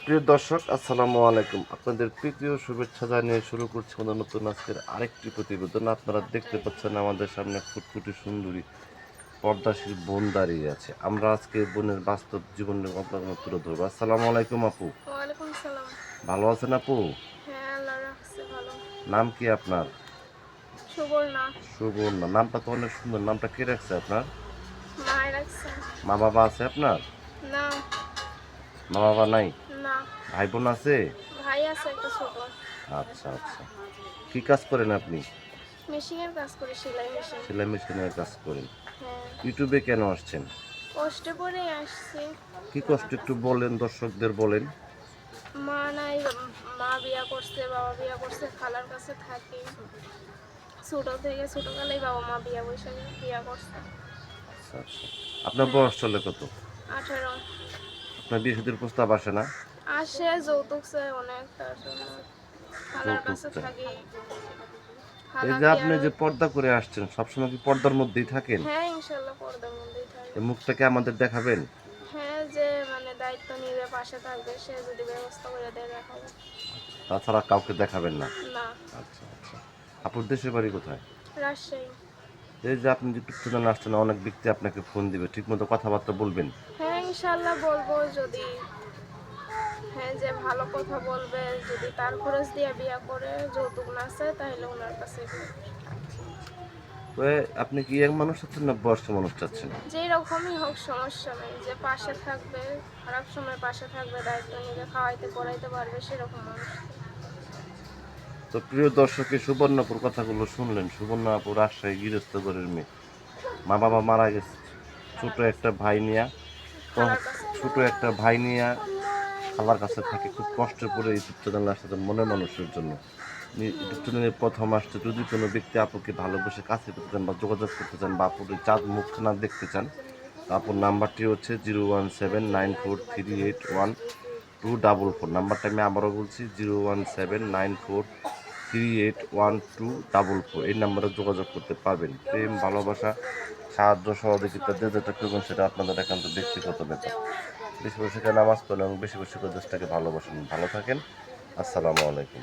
প্রিয় দর্শক, আসসালামু আলাইকুম। আপনাদের প্রীতীয় শুভেচ্ছা জানিয়ে শুরু করছি আমাদের নতুন আজকের আরেকটি প্রতিবেদন। আপনারা দেখতে পাচ্ছেন আমাদের সামনে ফুটফুটে সুন্দরী পর্দাশীল বোন দাঁড়িয়ে আছে। আমরা আজকে বোনের বাস্তব জীবনের ঘটনা তুলে ধরবো। আসসালামু আলাইকুম আপু। ওয়ালাইকুম সালাম। ভালো আছেন আপু? হ্যাঁ, আল্লাহ রাখছে ভালো। নাম কি আপনার? সুবর্ণা। সুবর্ণা। নামটা তো অনেক সুন্দর। নামটা কে রাখছে আপনার? মায় রাখছে। মা বাবা আছে আপনার? না। মা বাবা নাই? না। ভাই বোন আছে? ভাই আছে একটা ছোট। আচ্ছা আচ্ছা। কি কাজ করেন আপনি? মেশিনের কাজ করি, সেলাই মেশিন। সেলাই মেশিনের কাজ করেন। হ্যাঁ। ইউটিউবে কেন আসছেন? কষ্টে করে আসছি। কি কষ্ট একটু বলেন, দর্শকদের বলেন। মা নাই, মা বিয়া করছে, বাবা বিয়া করছে, খালার কাছে থাকি। ছোটকালেই বাবা মা বিয়া করছে। আচ্ছা আচ্ছা। আপনার হ্যাঁ। বয়স চলে কত? 18। আপনার বিয়ে শাদীর প্রস্তাব আসে না? আসে, যৌতুক চায় অনেক, তার জন্য খালার যৌতুক কাছে চায়। থাকি। এই খালা যে কি আপনি আর যে পর্দা করে আসছেন, সবসময় কি পর্দার মধ্যেই থাকেন? হ্যাঁ, ইনশাল্লাহ পর্দার মধ্যেই থাকি। এই মুখটাকে আমাদের দেখাবেন? হ্যাঁ, যে মানে দায়িত্ব নিবে, পাশে থাকবে, সে যদি ব্যবস্থা করে দেয় দেখাবো। তাছাড়া কাউকে দেখাবেন না? না। আচ্ছা আচ্ছা। আপুর দেশের বাড়ি কোথায়? রাজশাহী। এই যে আপনি ইউটিউব চ্যানেলে আসছেন, অনেক ব্যক্তি আপনাকে ফোন দিবে, ঠিক মতো কথাবার্তা বলবেন? হ্যাঁ, ইনশাল্লাহ বলবো যদি, হ্যাঁ, যে ভালো কথা বলবে, যদি তার খরচ দিয়ে বিয়া করে যৌতুক না চায় তাহলে ওনার কাছে বিয়ে করবে। তো আপনি কি ইয়াং মানুষ চাচ্ছেন না বয়স্ক মানুষ চাচ্ছেন? যেই রকমই হোক সমস্যা নেই, যে পাশে থাকবে, খারাপ সময় পাশে থাকবে, দায়িত্ব নিবে, খাওয়াইতে পড়াইতে পারবে, সেরকম মানুষ। তো প্রিয় দর্শকের সুবর্ণপুর কথাগুলো শুনলেন। সুবর্ণ আপু রাজশাহী গৃহস্থ ঘরের মেয়ে। মা বাবা মারা গেছে, ছোট একটা ভাই নিয়ে, খালার কাছে। ছোট একটা ভাই নিয়ে খালার কাছে থাকে। খুব কষ্ট করে ইউটিউব চ্যানেল আসতে মনে মানুষের জন্য। ইউটিউব চ্যানেলে প্রথম আসছে। যদি কোনো ব্যক্তি আপুকে ভালোবেসে কাছে পেতে চান বা যোগাযোগ করতে চান বা আপুর চাঁদ মুখখানা দেখতে চান, আপুর নাম্বারটি হচ্ছে 01794381244। নাম্বারটা আমি আবারও বলছি, 01794381244। এই নাম্বারে যোগাযোগ করতে পারবেন। প্রেম, ভালোবাসা, সাহায্য সহযোগিতা যে যেটা করবেন সেটা আপনাদের একান্ত ব্যক্তিগত ব্যাপার। বেশি বেশি করে নামাজ পড়েন এবং বেশি বেশি করে দেশটাকে ভালোবাসেন। ভালো থাকেন। আসসালামু আলাইকুম।